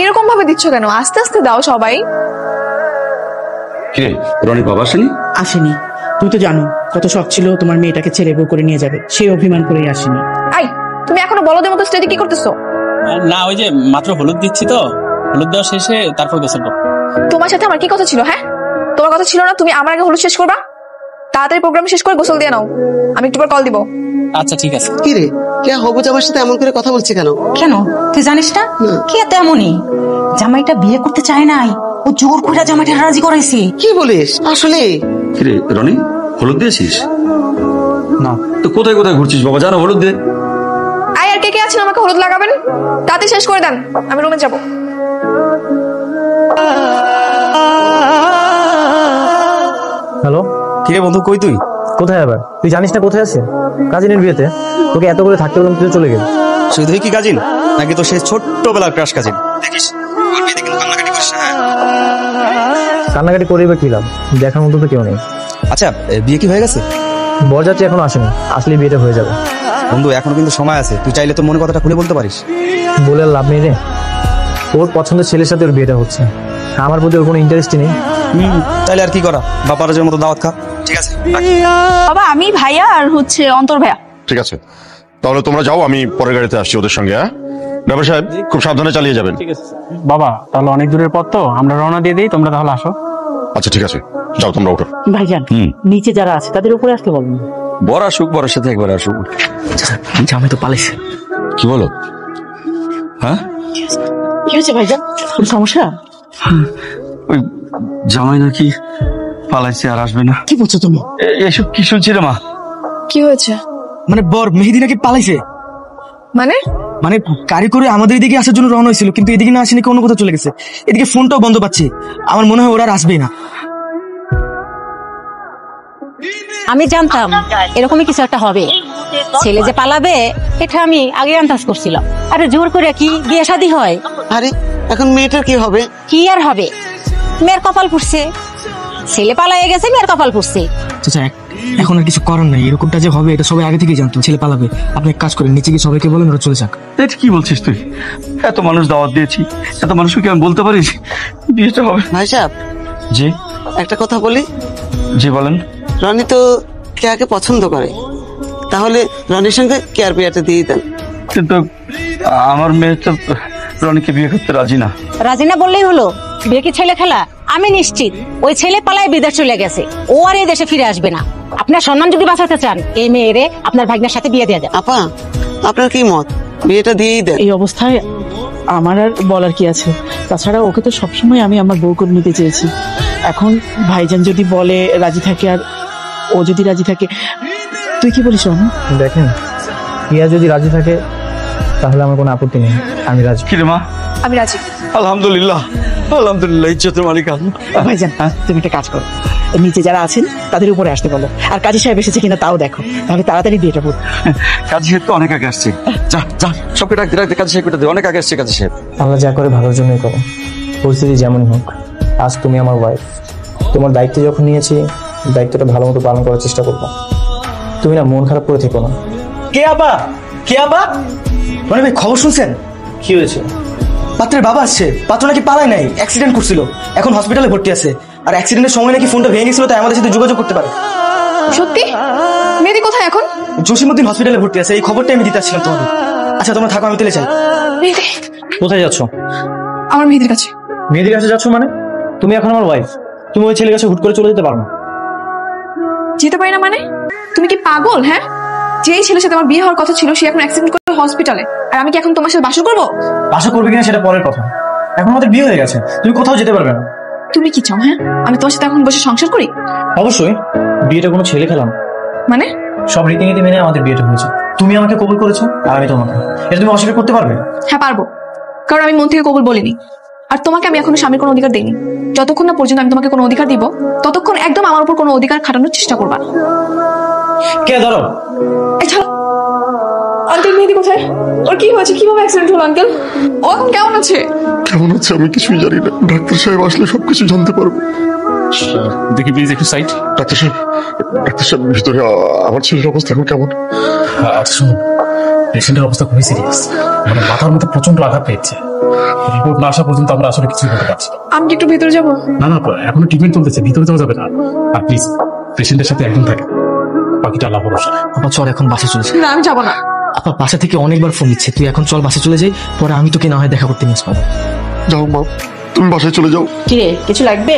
এরকম ভাবে দিচ্ছ কেন? আস্তে আস্তে দাও সবাই। কিরে রনির বাবা আসেনি? আসেনি। তুই তো জানো কত শখ ছিল তোমার মেয়েটাকে ছেড়ে বউ করে নিয়ে যাবে, সেই অভিমান করেই আসেনি। আই, তুমি এখনো বলদের মতো স্টেজে কি করতেছো? না, ওই যে মাত্র হলুদ দিচ্ছি তো, হলুদ দেওয়া শেষে তারপর গোসল করবো। তোমার সাথে আমার কি কথা ছিল? হ্যাঁ, তোমার কথা ছিল না তুমি আমার আগে হলুদ শেষ করবা? তাড়াতাড়ি প্রোগ্রাম শেষ করে গোসল দিয়ে নাও, আমি একটু পর কল দিব। আচ্ছা ঠিক আছে। কি রে, কে হবু জামার সাথে এমন করে কথা বলছে কেন? কেন তুই জানিস না? কে তেমনই জামাইটা বিয়ে করতে চায় নাই, ও জোর করে জামাইটা রাজি করাইছে। কি বলিস? আসলে কিরে রনি, হলুদ দিয়েছিস? না তো কোথায় কোথায় ঘুরছিস বাবা, জানো হলুদ দে। আই, আর কে কে আছেন আমাকে হলুদ লাগাবেন? তাড়াতাড়ি শেষ করে দেন, আমি রুমে যাব। হ্যালো, কিরে বন্ধু, কই তুই? কোথায় আবার? তুই জানিস না কোথায় আছে? কাজিনের বিয়েতে তোকে এত করে থাকতে বললাম, তুই চলে গেল। শুধুই কি কাজিন, নাকি তো সে ছোট্টবেলার ক্রাশ কাজিন? দেখিস কান্নাকাটি করে বা কি লাভ, দেখার মতো তো কেউ নেই। আচ্ছা, বিয়ে কি হয়ে গেছে? বরযাত্রী এখনো আসেনি, আসলে বিয়েটা হয়ে যাবে। বন্ধু এখনো কিন্তু সময় আছে, তুই চাইলে তো মনে কথাটা খুলে বলতে পারিস। বলে আর লাভ নেই রে, ওর পছন্দের ছেলের সাথে ওর বিয়েটা হচ্ছে, আমার প্রতি ওর কোনো ইন্টারেস্টই নেই। তাইলে আর কি করা, বাপারাজের মতো দাওয়াত খা। ঠিক আছে বাবা, আমি ভাইয়া আর হচ্ছে অন্তর ভাইয়া। ঠিক আছে, তাহলে তোমরা যাও, আমি পরের গাড়িতে আসছি ওদের সঙ্গে। হ্যাঁ ড্রাইভার সাহেব, খুব সাবধানে চালিয়ে যাবেন। ঠিক আছে বাবা, তাহলে অনেক দূরের পথ তো, আমরা রওনা দিয়ে দিই, তোমরা তাহলে আসো। আচ্ছা ঠিক আছে, যাও তোমরা ওঠো। ভাইজান, নিচে যারা আছে তাদের উপরে আসতে বলুন। বর আসুক, বরের সাথে একবার আসুক। জামাই তো পালিয়েছে। কি বলো? হ্যাঁ, কি হয়েছে ভাইজান, কোনো সমস্যা? ওই জামাই নাকি পালাইছে, আর আসবে না। কি বলছো তুমি? এসব কি শুনছি রে মা? কি হয়েছে? মানে বর মেহেদি নাকি পালাইছে? মানে মানে গাড়ি করে আমাদের এদিকে আসার জন্য রওনা হয়েছিল, কিন্তু এদিকে না আসেনি, অন্য কোথাও চলে গেছে। এদিকে ফোনটাও বন্ধ পাচ্ছি, আমার মনে হয় ওরা আর আসবেই না। আমি জানতাম এরকমই কিছু একটা হবে, ছেলে যে পালাবে এটা আমি আগে আন্দাজ করছিলাম। আরে জোর করে কি বিয়ে শাদী হয়? আরে এখন মেয়েটার কি হবে? কি আর হবে, মেয়ের কপাল পুড়ছে, ছেলে পালাইয়ে গেছে, মেয়ের কপাল পুড়ছে। আচ্ছা, এখন আর কিছু করার নাই, এরকমটা যে হবে এটা সবাই আগে থেকেই জানতো, ছেলে পালাবে। আপনি এক কাজ করেন, নিচে গিয়ে সবাইকে বলেন ওরা চলে যাক। এটা কি বলছিস তুই? এত মানুষ দাওয়াত দিয়েছি, এত মানুষকে কি আমি বলতে পারিস বিয়েটা হবে? ভাই সাহেব, জি একটা কথা বলি। জি বলেন। রনি তো কেয়াকে পছন্দ করে, তাহলে রনির সঙ্গে কেয়ার বিয়েটা দিয়ে দেন। কিন্তু আমার মেয়ে তো রনিকে বিয়ে করতে রাজি না। রাজি না বললেই হলো? বিয়ে কি ছেলে খেলা? আমি নিশ্চিত ওই ছেলে পালায় বিদেশ চলে গেছে, ও আর এই দেশে ফিরে আসবে না। আপনার সম্মান যদি বাঁচাতে চান, এই মেয়েরে আপনার ভাগ্নের সাথে বিয়ে দিয়ে দেন। আপা, আপনার কি মত? বিয়েটা দিয়েই দেন। এই অবস্থায় আমার আর বলার কি আছে? তাছাড়া ওকে তো সবসময় আমি আমার বউ করে নিতে চেয়েছি। এখন ভাইজান যদি বলে রাজি থাকে, আর ও যদি রাজি থাকে, তুই কি বলিস রনি? দেখেন, ইয়া যদি রাজি থাকে তাহলে আমার কোনো আপত্তি নেই, আমি রাজি। কি রে মা? আমি রাজি। আলহামদুলিল্লাহ, আলহামদুলিল্লাহ, ইজ্জতের মালিক আল্লাহ। ভাইজান, তুমি একটা কাজ করো, নিচে যারা আছেন তাদের উপরে আসতে বলো, আর কাজী সাহেব এসেছে কিনা তাও দেখো, তাহলে তাড়াতাড়ি বিয়েটা করো। কাজী সাহেব তো অনেক আগে আসছে, যা যা সবকে ডাকতে ডাকতে কাজী সাহেবটা দে, অনেক আগে আসছে কাজী সাহেব। আমরা যা করে ভালোর জন্যই করো, পরিস্থিতি যেমনই হোক। আজ তুমি আমার ওয়াইফ, তোমার দায়িত্ব যখন নিয়েছি, দায়িত্বটা ভালো মতো পালন করার চেষ্টা করবো। তুমি না মন খারাপ করে থেকো না। কে আপা? কে আপা? রনি ভাই, খবর শুনছেন? কি হয়েছে? পাত্রের বাবা আসছে, পাত্র নাকি পালায় নাই, অ্যাক্সিডেন্ট করছিল, এখন হসপিটালে ভর্তি আছে। আর অ্যাক্সিডেন্টের সময় নাকি ফোনটা ভেঙে গেছিল, তাই আমাদের সাথে যোগাযোগ করতে পারে। সত্যি? মেয়েদি কোথায় এখন? জসিমউদ্দিন হসপিটালে ভর্তি আছে, এই খবরটা আমি দিতে আসছিলাম তোমাদের। আচ্ছা তোমরা থাকো, আমি তেলে চাই। মেহেদি, কোথায় যাচ্ছ? আমার মেহেদির কাছে। মেয়েদের কাছে যাচ্ছ মানে? তুমি এখন আমার ওয়াইফ, তুমি ওই ছেলের কাছে হুট করে চলে যেতে পারো না। যেতে পারি না মানে? তুমি কি পাগল? হ্যাঁ, যেই ছেলের সাথে আমার বিয়ে হওয়ার কথা ছিল সে এখন অ্যাক্সিডেন্ট করে হসপিটালে, আর আমি কি এখন তোমার সাথে বাসর করবো? আশা করবে কিনা সেটা পরের কথা, এখন আমাদের বিয়ে হয়ে গেছে, তুমি কোথাও যেতে পারবে না। তুমি কি চাও? হ্যাঁ, আমি তোমার সাথে এখন বসে সংসার করি? অবশ্যই, বিয়েটা কোনো ছেলে খেলাম, মানে সব রীতিনীতি মেনে আমাদের বিয়েটা হয়েছে। তুমি আমাকে কবুল করেছো, আর আমি তোমাকে। এটা তুমি অস্বীকার করতে পারবে? হ্যাঁ পারবো, কারণ আমি মন থেকে কবুল বলিনি, আর তোমাকে আমি এখনো স্বামীর কোনো অধিকার দেইনি। যতক্ষণ না পর্যন্ত আমি তোমাকে কোনো অধিকার দিব, ততক্ষণ একদম আমার উপর কোনো অধিকার খাটানোর চেষ্টা করবা। কে ধরো? এই ছাড়ো। আঙ্কেল, মেহেদি কোথায়? ওর কি হয়েছে? কিভাবে অ্যাক্সিডেন্ট হলো আঙ্কেল? ও এখন কেমন আছে? কেমন আছে আমি কিছুই জানি না, ডাক্তার সাহেব আসলে সবকিছু জানতে পারবো। দেখি প্লিজ একটু সাইড। ডাক্তার সাহেব, ডাক্তার সাহেব ভিতরে আমার ছেলের অবস্থা এখন কেমন? আচ্ছা শুনুন, পেশেন্টের অবস্থা খুবই সিরিয়াস, মানে মাথার মধ্যে প্রচন্ড আঘাত পেয়েছে, রিপোর্ট না আসা পর্যন্ত আমরা আসলে কিছু করতে পারছি না। আমি কি একটু ভিতরে যাবো? না না, এখনো ট্রিটমেন্ট চলতেছে, ভিতরে যাওয়া যাবে না। আর প্লিজ পেশেন্টের সাথে একদম থাকে, বাকিটা আল্লাহ ভরসা। আপা চল এখন বাসে চলে যাই। না আমি যাবো না। আপা বাসা থেকে অনেকবার ফোন দিচ্ছে, তুই এখন চল বাসে চলে যাই, পরে আমি তোকে না হয় দেখা করতে মিস পাবো। যাও মা, তুমি বাসায় চলে যাও। কিরে কিছু লাগবে?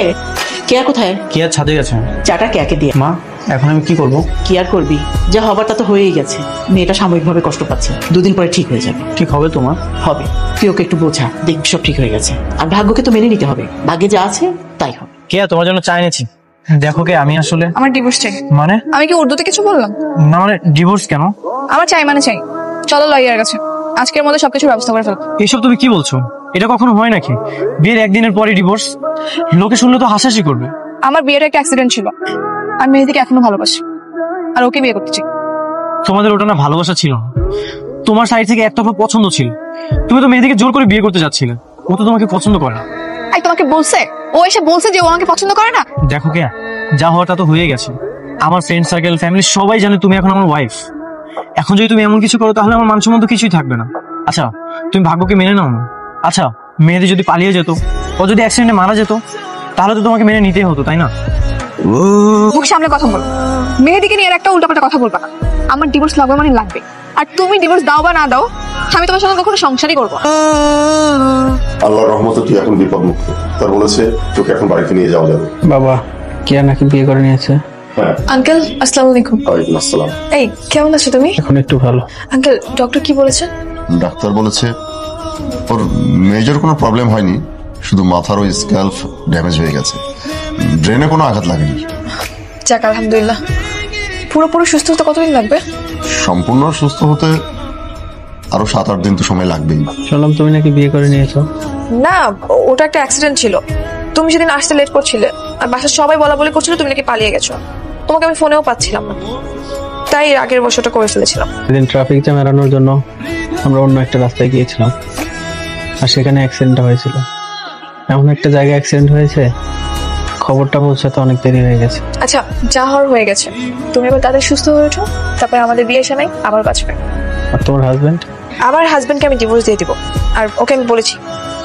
কেয়া কোথায়? কি আর ছাদে গেছে? চাটা কেয়াকে দিয়ে। মা এখন আমি কি করব? কি আর করবি, যা হবার তা তো হয়েই গেছে। মেয়েটা সাময়িকভাবে কষ্ট পাচ্ছে, 2 দিন পরে ঠিক হয়ে যাবে। ঠিক হবে তোমার? হবে, তুই ওকে একটু বোঝা, দেখবি সব ঠিক হয়ে গেছে। আর ভাগ্যকে তো মেনে নিতে হবে, ভাগ্যে যা আছে তাই হবে। কে তোমার জন্য চা এনেছি। দেখো কে, আমি আসলে আমার ডিভোর্স চাই। মানে আমি কি উর্দুতে কিছু বললাম? না মানে ডিভোর্স কেন? আমার চাই মানে চাই। চলো লয়ারের কাছে, আজকের মধ্যে সবকিছু ব্যবস্থা করে ফেলো। এসব তুমি কি বলছো? এটা কখনো হয় নাকি? বিয়ের একদিনের পরে ডিভোর্স? লোকে শুনলে তো হাসাহাসি করবে। আমার বিয়ের একটা অ্যাক্সিডেন্ট ছিল, আমি মেহেদিকে এখনো ভালোবাসি আর ওকে বিয়ে করতে চাই। তোমাদের ওটা না ভালোবাসা ছিল না, তোমার সাইড থেকে একতরফা পছন্দ ছিল। তুমি তো মেয়েদিকে জোর করে বিয়ে করতে যাচ্ছিলে, ও তো তোমাকে পছন্দ করে না। আই তোমাকে বলছে, ও এসে বলছে যে ও আমাকে পছন্দ করে না। দেখো কে, যা হওয়ার তা তো হয়ে গেছে। আমার ফ্রেন্ড সার্কেল, ফ্যামিলি সবাই জানে তুমি এখন আমার ওয়াইফ। এখন যদি তুমি এমন কিছু করো তাহলে আমার মান সম্মান তো কিছুই থাকবে না। আচ্ছা তুমি ভাগ্যকে মেনে নাও না। আচ্ছা মেয়েদি যদি পালিয়ে যেত, ও যদি অ্যাক্সিডেন্টে মারা যেত, তাহলে তো তোমাকে মেনে নিতেই হতো, তাই না? মুখ সামনে কথা বলো, মেহেদিকে নিয়ে আর একটা উল্টাপাল্টা কথা বলবা না। আমার ডিভোর্স লাগবে মানে লাগবে, আর তুমি ডিভোর্স দাও বা না দাও, আমি তোমার সঙ্গে কখনো সংসারই করবো না। আল্লাহর রহমতে তুই এখন বিপদ মুক্ত। তার বলেছে তোকে এখন বাড়িতে নিয়ে যাওয়া যাবে। বাবা কেয়া নাকি বিয়ে করে নিয়েছে। হ্যাঁ, আঙ্কেল আসসালামু আলাইকুম। ওয়ালাইকুম আসসালাম। এই কেমন আছো তুমি? এখন একটু ভালো। আঙ্কেল ডক্টর কি বলেছে? ডাক্তার বলেছে ওর মেজর কোনো প্রবলেম হয়নি, শুধু মাথার ওই স্ক্যাল্প ড্যামেজ হয়ে গেছে, ব্রেনে কোনো আঘাত লাগেনি। যাক আলহামদুলিল্লাহ। পুরোপুরি সুস্থ হতে কতদিন লাগবে? সম্পূর্ণ সুস্থ হতে আরো 7-8 দিন তো সময় লাগবেই। শুনলাম তুমি নাকি বিয়ে করে নিয়েছো। না, ওটা একটা অ্যাক্সিডেন্ট ছিল। তুমি সেদিন আসতে লেট করছিলে, আর বাসার সবাই বলা বলি করছিল তুমি নাকি পালিয়ে গেছো। তোমাকে আমি ফোনেও পাচ্ছিলাম না, তাই আগের বছরটা করে ফেলেছিলাম। সেদিন ট্রাফিক জ্যাম এড়ানোর জন্য আমরা অন্য একটা রাস্তায় গিয়েছিলাম, আর সেখানে অ্যাক্সিডেন্টটা হয়েছিল। এমন একটা জায়গায় অ্যাক্সিডেন্ট হয়েছে, খবরটা পৌঁছাতে অনেক দেরি হয়ে গেছে। আচ্ছা যা হওয়ার হয়ে গেছে, তুমি এবার তাদের সুস্থ হয়ে ওঠো, তারপরে আমাদের বিয়ে এসে নাই আবার বাঁচবে। আর তোমার হাজবেন্ড? আমার হাজবেন্ডকে আমি ডিভোর্স দিয়ে দিব, আর ওকে আমি বলেছি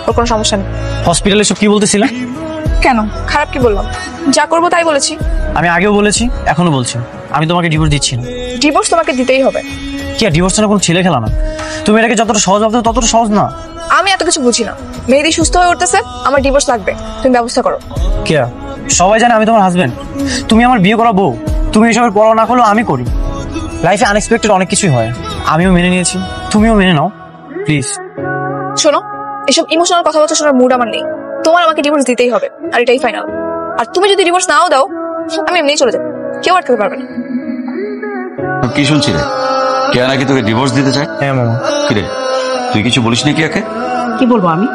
ওর কোনো সমস্যা নেই। হসপিটালে সব কি বলতেছিলে? কেন খারাপ কি বললাম? যা করবো তাই বলেছি। আমি আগেও বলেছি, এখনো বলছি, আমি তোমাকে ডিভোর্স দিচ্ছি না। ডিভোর্স তোমাকে দিতেই হবে। কি আর ডিভোর্সটা না কোনো ছেলে খেলা না, তুমি এটাকে যতটা সহজ ভাবছো ততটা সহজ না। আমি এত কিছু বুঝি না, মেহেদি সুস্থ হয়ে উঠতেছে, আমার ডিভোর্স লাগবে, তুমি ব্যবস্থা করো। কে? সবাই জানে আমি তোমার হাজবেন্ড, তুমি আমার বিয়ে করা বউ। তুমি এসবের পড়া না করলেও আমি করি। লাইফে আনএক্সপেক্টেড অনেক কিছুই হয়, আমিও মেনে নিয়েছি, তুমিও মেনে নাও প্লিজ। শোনো, এসব ইমোশনাল কথাবার্তা শোনার মুড আমার নেই। তোমার আমাকে ডিভোর্স দিতেই হবে, আর এটাই ফাইনাল। আর তুমি যদি ডিভোর্স নাও দাও, আমি এমনিই চলে যাবো, কেউ আটকাতে পারবে না। কি শুনছি রে, কেয়া নাকি তোকে ডিভোর্স দিতে চায়? হ্যাঁ মামা। কিরে তুই কিছু বলিস না কেয়াকে? কি বলবো আমি,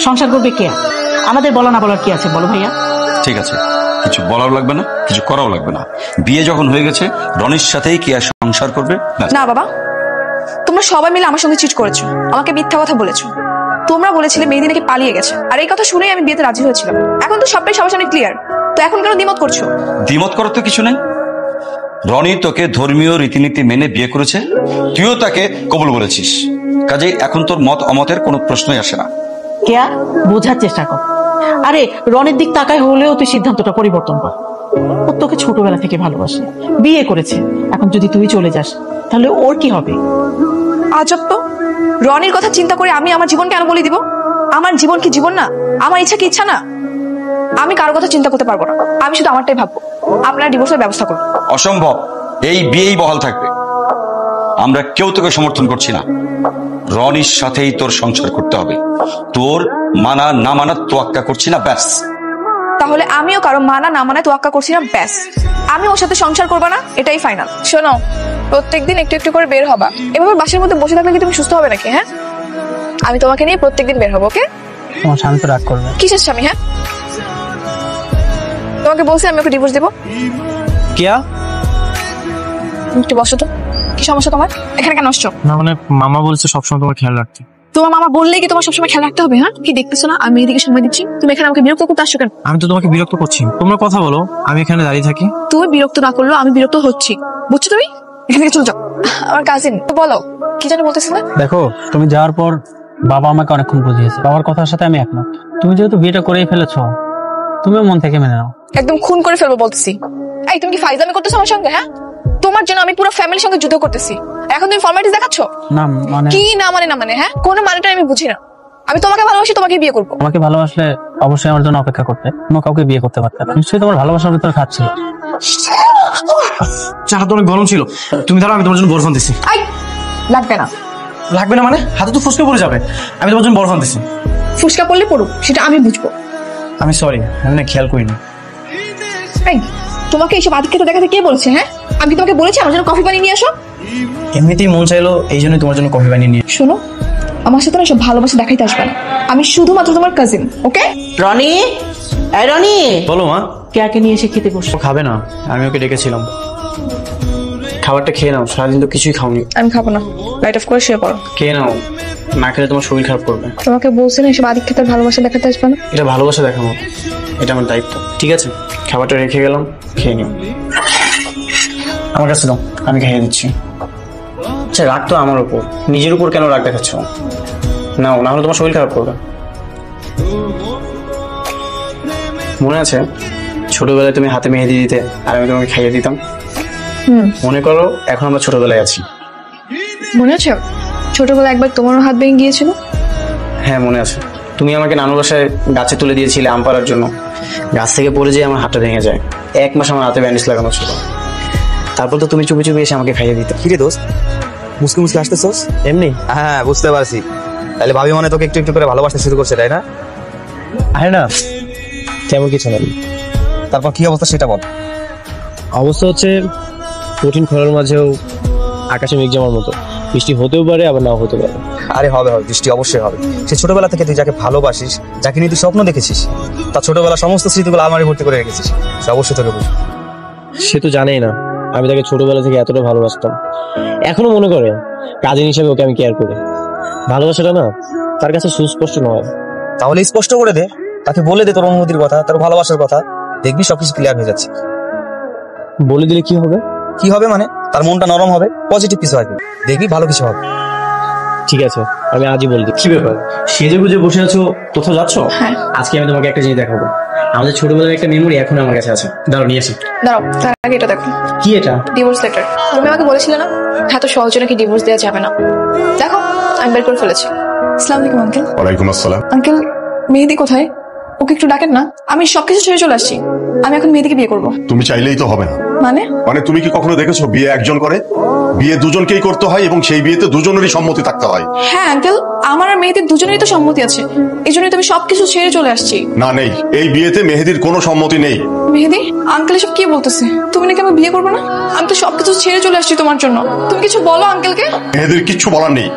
সংসার করবে কেয়া, আমাদের বলা না বলার কি আছে বলো ভাইয়া? ঠিক আছে, কিছু বলাও লাগবে না, কিছু করাও লাগবে না। বিয়ে যখন হয়ে গেছে, রনির সাথেই কেয়া সংসার করবে। ব্যাস। না বাবা, তোমরা সবাই মিলে আমার সঙ্গে চিট করেছো, আমাকে মিথ্যা কথা বলেছো। তোমরা বলেছিলে মেহেদি নাকি পালিয়ে গেছে, আর এই কথা শুনেই আমি বিয়েতে রাজি হয়েছিলাম। এখন তো সবটাই সবার সামনে ক্লিয়ার, তো এখন কেন দ্বিমত করছো? দ্বিমত করার তো কিছু নেই। রনি তোকে ধর্মীয় রীতিনীতি মেনে বিয়ে করেছে, তুইও তাকে কবুল বলেছিস, কাজেই এখন তোর মত অমতের কোনো প্রশ্নই আসে না। কেয়া বোঝার চেষ্টা কর। আরে রনের দিক তাকায় হলেও তুই সিদ্ধান্তটা পরিবর্তন কর। ও তোকে ছোটবেলা থেকে ভালোবাসে, বিয়ে করেছে, এখন যদি তুই চলে যাস তাহলে ওর কি হবে? আজব তো, রনির কথা চিন্তা করে আমি আমার জীবন কেন বলে দিব? আমার জীবন কি জীবন না? আমার ইচ্ছা কি ইচ্ছা না? আমি কারো কথা চিন্তা করতে পারবো না, আমি শুধু আমারটাই ভাববো। আপনারা ডিভোর্সের ব্যবস্থা করুন। অসম্ভব, এই বিয়েই বহাল থাকবে। আমরা কেউ তোকে সমর্থন করছি না। রনির সাথেই তোর সংসার করতে হবে, তোর মানা না মানা তোয়াক্কা করছি না, ব্যাস। তাহলে আমিও কারো মানা না মানায় তোয়াক্কা করছি না, ব্যাস। আমি ওর সাথে সংসার করবো না, এটাই ফাইনাল। শোনো, প্রত্যেকদিন একটু একটু করে বের হবা। এভাবে বাসার মধ্যে বসে থাকলে কি তুমি সুস্থ হবে নাকি? হ্যাঁ, আমি তোমাকে নিয়ে প্রত্যেকদিন বের হবো, ওকে? তোমার স্বামী তো রাগ করবে। কিসের স্বামী? হ্যাঁ, তোমাকে বলছি আমি ওকে ডিভোর্স দেবো। কেয়া একটু বসো তো, কি সমস্যা তোমার? এখানে কেন আসছো? না মানে মামা বলছে সবসময় তোমার খেয়াল রাখতে। তোমার মামা বললেই কি তোমার সবসময় খেয়াল রাখতে হবে? হ্যাঁ, কি দেখতেছো না আমি এদিকে সময় দিচ্ছি, তুমি এখানে আমাকে বিরক্ত করতে আসছো কেন? আমি তো তোমাকে বিরক্ত করছি, তোমরা কথা বলো, আমি এখানে দাঁড়িয়ে থাকি। তুমি বিরক্ত না করলেও আমি বিরক্ত হচ্ছি, বুঝছো? তুমি এখান থেকে চলে যাও। আমার কাজিন, বলো কি জানি বলতেছিলে? দেখো তুমি যাওয়ার পর বাবা আমাকে অনেকক্ষণ বুঝিয়েছে, বাবার কথার সাথে আমি একমত। তুমি যেহেতু বিয়েটা করেই ফেলেছো, তুমিও মন থেকে মেনে নাও। একদম খুন করে ফেলবো বলতেছি। এই তুমি কি ফাইজলামি করতেছো আমার সঙ্গে? হ্যাঁ, তোমার জন্য আমি পুরো ফ্যামিলির সঙ্গে যুদ্ধ করতেছি, এখন তুমি ফর্মালিটিস দেখাচ্ছ? না মানে কি না মানে? না মানে হ্যাঁ, কোনো মানেটা আমি বুঝি না। আমি তোমাকে ভালোবাসি, তোমাকে বিয়ে করবো। আমাকে ভালোবাসলে অবশ্যই আমার জন্য অপেক্ষা করতে, অন্য কাউকে বিয়ে করতে পারতে না। নিশ্চয়ই তোমার ভালোবাসার ভিতরে খাত ছিল। চাটা তো অনেক গরম ছিল, তুমি ধরো আমি তোমার জন্য বরফ দিছি। আই লাগবে না। লাগবে না মানে? হাতে তো ফুসকে পড়ে যাবে। আমি তোমার জন্য বরফ দিছি। ফুসকা পড়লে পড়ুক, সেটা আমি বুঝবো। আমি সরি, আমি না খেয়াল করিনি। এই তোমাকে এইসব আদিক্ষেতা দেখাতে কে বলছে? হ্যাঁ, আমি কি তোমাকে বলেছি আমার জন্য কফি বানিয়ে নিয়ে আসো? এমনিতেই মন চাইলো, এই জন্যই তোমার জন্য কফি বানিয়ে নিয়ে। শোনো, আমার সাথে না সব ভালোবাসা দেখাইতে আসবে না। আমি শুধুমাত্র তোমার কাজিন, ওকে? রনি, এই রনি, বলো মা। কেয়াকে নিয়ে এসে খেতে বসো। ও খাবে না, আমি ওকে ডেকেছিলাম। খাবারটা খেয়ে নাও, সারাদিন তো কিছুই খাওনি। আমি খাবো না, লাইট অফ করে শুয়ে পড়ো। খেয়ে নাও, না খেলে তোমার শরীর খারাপ করবে। তোমাকে বলছি না এসব আদিক্ষেতার ভালোবাসা দেখাতে আসবে না। এটা ভালোবাসা দেখানো, এটা আমার দায়িত্ব। ঠিক আছে, খাবারটা রেখে গেলাম, খেয়ে নিও। আমার কাছে দাও, আমি খাইয়ে দিচ্ছি। আচ্ছা, রাগ তো আমার উপর, নিজের উপর কেন রাগ দেখাচ্ছ? নাও, না হলে তোমার শরীর খারাপ করবে। মনে আছে ছোটবেলায় তুমি হাতে মেহেদি দিতে আর আমি তোমাকে খাইয়ে দিতাম? মনে করো এখন আমরা ছোটবেলায় আছি। মনে আছে ছোটবেলায় একবার তোমারও হাত ভেঙে গিয়েছিল? হ্যাঁ মনে আছে, তুমি আমাকে নানু বাসায় গাছে তুলে দিয়েছিলে আম পাড়ার জন্য। গাছ থেকে পড়ে যেয়ে আমার হাতটা ভেঙে যায়। 1 মাস আমার হাতে ব্যান্ডেজ লাগানো ছিল। তারপর তো তুমি চুপি চুপি এসে আমাকে খাইয়ে দিতে। কিরে দোস্ত, মুসকে মুসকে আসতেছস? এমনি? হ্যাঁ বুঝতে পারছি। তাহলে ভাবি মনে তোকে একটু একটু করে ভালোবাসতে শুরু করছে, তাই না? আরে না, তেমন কিছু না। তারপর কি অবস্থা সেটা বল। অবস্থা হচ্ছে কঠিন খরার মাঝেও আকাশে মেঘ জমার মতো, বৃষ্টি হতেও পারে আবার নাও হতে পারে। আরে হবে হবে, বৃষ্টি অবশ্যই হবে। সে ছোটবেলা থেকে তুই যাকে ভালোবাসিস, যাকে নিয়ে তুই স্বপ্ন দেখেছিস, তার ছোটবেলা সমস্ত স্মৃতিগুলো আমারই ভর্তি করে রেখেছিস, সে অবশ্যই তোকে বুঝবে। সে তো জানেই না আমি তাকে ছোটবেলা থেকে এতটা ভালোবাসতাম। এখনো মনে করে কাজিন হিসেবে ওকে আমি কেয়ার করি। ভালোবাসাটা না তার কাছে সুস্পষ্ট নয়। তাহলে স্পষ্ট করে দে, তাকে বলে দে তোর অনুভূতির কথা, তোর ভালোবাসার কথা, দেখবি সবকিছু ক্লিয়ার হয়ে যাচ্ছে। বলে দিলে কি হবে? কি হবে মানে? তার মনটা নরম হবে, পজিটিভ কিছু আসবে, দেখবি ভালো কিছু হবে। ঠিক আছে, আমি আজই বলছি। কি ব্যাপার, সেজে গুজে বসে আছো, কোথাও যাচ্ছ? আজকে আমি তোমাকে একটা জিনিস দেখাবো। আমাদের ছোটবেলার একটা মেমোরি এখন আমার কাছে আছে, দাঁড়াও নিয়ে আসি। দাঁড়াও, তার আগে এটা দেখো। কি এটা? Divorce letter. তুমি আমাকে বলেছিলে না এত সহজে নাকি ডিভোর্স দেওয়া যাবে না? দেখো আমি বের করে ফেলেছি। আসসালামু আলাইকুম আঙ্কেল। ওয়ালাইকুম আসসালাম। আঙ্কেল, মেহেদি কোথায়? ওকে একটু ডাকেন না। আমি সবকিছু ছেড়ে চলে আসছি, আমি এখন মেহেদিকে বিয়ে করবো। তুমি চাইলেই তো হবে না। মানে তুমি কি কখনো দেখেছো বিয়ে একজন করে? বিয়ে দুজনকেই করতে হয় এবং সেই বিয়েতে দুজনেরই সম্মতি থাকতে হয়। হ্যাঁ আঙ্কেল, আমার আর মেহেদির দুজনেরই তো সম্মতি আছে, এই জন্যই তো আমি সবকিছু ছেড়ে চলে আসছি। না নেই, এই বিয়েতে মেহেদির কোনো সম্মতি নেই। মেহেদি, আঙ্কেল এসব কি বলতেছে? তুমি নাকি আমি বিয়ে করবো না? আমি তো সবকিছু ছেড়ে চলে আসছি তোমার জন্য। তুমি কিছু বলো আঙ্কেলকে। মেহেদির কিচ্ছু বলার নেই,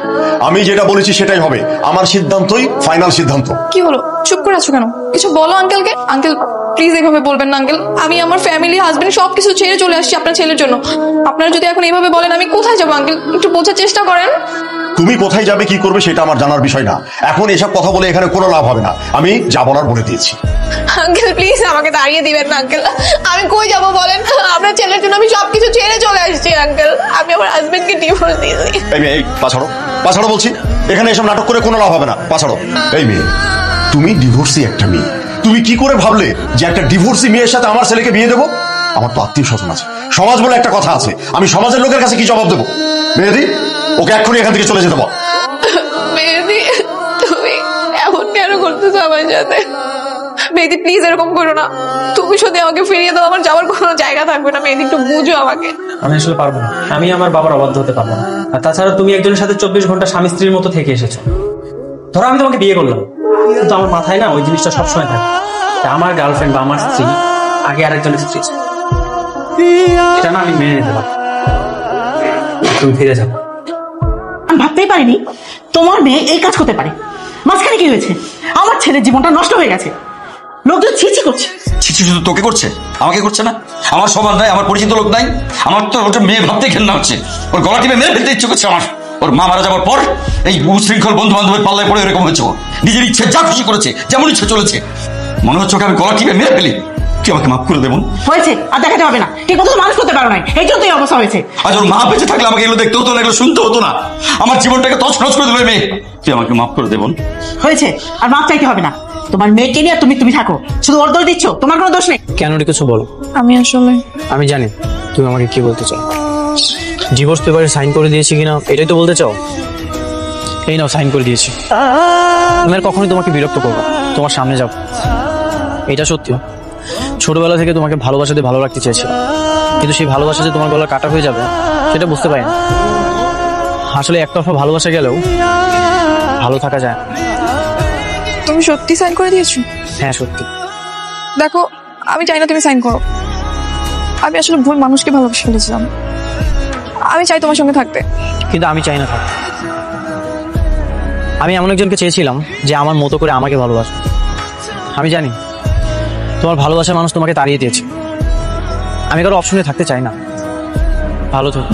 আমি যেটা বলেছি সেটাই হবে। আমার সিদ্ধান্তই ফাইনাল সিদ্ধান্ত। কি হলো, চুপ করে আছো কেন? কিছু বলো আঙ্কেলকে। আঙ্কেল প্লিজ এভাবে বলবেন না আঙ্কেল। আমি আমার ফ্যামিলি, হাজবেন্ড সবকিছু ছেড়ে চলে আসছি আপনার ছেলের জন্য। আপনারা যদি এখন এইভাবে বলেন আমি কোথায় যাবো আঙ্কেল? একটু বোঝার চেষ্টা করেন। তুমি কোথায় যাবে কি করবে সেটা আমার জানার বিষয় না। এখন এসব কথা বলে এখানে কোনো লাভ হবে না। আমি যা বলার বলে দিয়েছি। আঙ্কেল প্লিজ আমাকে দাঁড়িয়ে দিবেন না আঙ্কেল। আমি কই যাবো বলেন? আপনার ছেলের জন্য আমি সবকিছু ছেড়ে চলে আসছি আঙ্কেল। আমি আমার হাজবেন্ডকে ডিভোর্স দিয়েছি। এই মেয়ে, পাছাড়ো পাছাড়ো বলছি। এখানে এসব নাটক করে কোনো লাভ হবে না, পাছাড়ো। এই মেয়ে, তুমি ডিভোর্সি একটা মেয়ে, তুমি কি করে ভাবলে যে একটা ডিভোর্সি মেয়ের সাথে আমার ছেলেকে বিয়ে দেবো? আমার তো আত্মীয় স্বজন আছে, সমাজ বলে একটা কথা আছে। আমি সমাজের লোকের কাছে কি জবাব দেবো? মেহেদি, ওকে এক্ষুনি এখান থেকে চলে যেতে বল। মেহেদি, তুমি এমন কেন করতেছো আমার সাথে? মেহেদি প্লিজ এরকম করো না। তুমি যদি আমাকে ফিরিয়ে দাও আমার যাওয়ার কোনো জায়গা থাকবে না। মেহেদি একটু বুঝো আমাকে। আমি আসলে পারবো না, আমি আমার বাবার অবাধ্য হতে পারবো না। আর তাছাড়া তুমি একজনের সাথে 24 ঘন্টা স্বামী স্ত্রীর মতো থেকে এসেছো। ধরো আমি তোমাকে বিয়ে করলাম, কিন্তু আমার মাথায় না ওই জিনিসটা সবসময় থাকে, আমার গার্লফ্রেন্ড বা আমার স্ত্রী আগে আরেকজনের স্ত্রী। এটা না আমি মেনে নিতে পারবো। তুমি ফিরে যাও। আমি ভাবতেই পারিনি তোমার মেয়ে এই কাজ করতে পারে। মাঝখানে কি হয়েছে? আমার ছেলের জীবনটা নষ্ট হয়ে গেছে, লোকজন ছিছি করছে। ছিছি শুধু তোকে করছে, আমাকে করছে না? আমার সবার নাই, আমার পরিচিত লোক নাই? আমার তো ওটা মেয়ে ভাবতে ঘেন্না হচ্ছে। ওর গলা টিপে মেরে ফেলতে ইচ্ছে করছে আমার। ওর মা মারা যাওয়ার পর এই উশৃঙ্খল বন্ধু বান্ধবের পাল্লায় পড়ে এরকম হয়েছে। ও নিজের ইচ্ছে যা খুশি করেছে, যেমন ইচ্ছে চলেছে। মনে হচ্ছে ওকে আমি গলা টিপে মেরে ফেলি। তুই আমাকে মাফ করে দেবন। হয়েছে, আর দেখাতে হবে না, ঠিক মতো মানুষ করতে পারো না, এই জন্য এই অবস্থা হয়েছে। আজ ওর মা বেঁচে থাকলে আমাকে এগুলো দেখতে হতো না, এগুলো শুনতে হতো না, আমার জীবনটাকে তছনছ করে দিল মেয়ে। তুই আমাকে মাফ করে দেবন। হয়েছে, আর মাপ চাইতে হবে না। তোমার মেয়েকে নিয়ে তুমি থাকো, শুধু ওর দোষ দিচ্ছ, তোমার কোনো দোষ নেই। কেন কিছু বলো। আমি আসলে আমি জানি তুমি আমাকে কি বলতে চাও। ডিভোর্স পেপারে সাইন করে দিয়েছি কিনা এটাই তো বলতে চাও। এই নাও, সাইন করে দিয়েছি। আমি আর কখনোই তোমাকে বিরক্ত করবো, তোমার সামনে যাও। এটা সত্যি, ছোটবেলা থেকে তোমাকে ভালোবাসাতে ভালো রাখতে চেয়েছিলাম, কিন্তু সেই ভালোবাসা যে তোমার গলা কাটা হয়ে যাবে সেটা বুঝতে পারি না। আসলে একতরফা ভালোবাসা গেলেও ভালো থাকা যায় না। তুমি সত্যি সাইন করে দিয়েছো? হ্যাঁ সত্যি। দেখো, আমি চাই না তুমি সাইন করো। আমি আসলে ভুল মানুষকে ভালোবেসে ফেলেছিলাম। আমি চাই তোমার সঙ্গে থাকতে, কিন্তু আমি চাই না থাকতে। আমি এমন একজনকে চেয়েছিলাম যে আমার মতো করে আমাকে ভালোবাসে। আমি জানি তোমার ভালোবাসার মানুষ তোমাকে তাড়িয়ে দিয়েছে। আমি কারো অপশনে থাকতে চাই না। ভালো থেকো।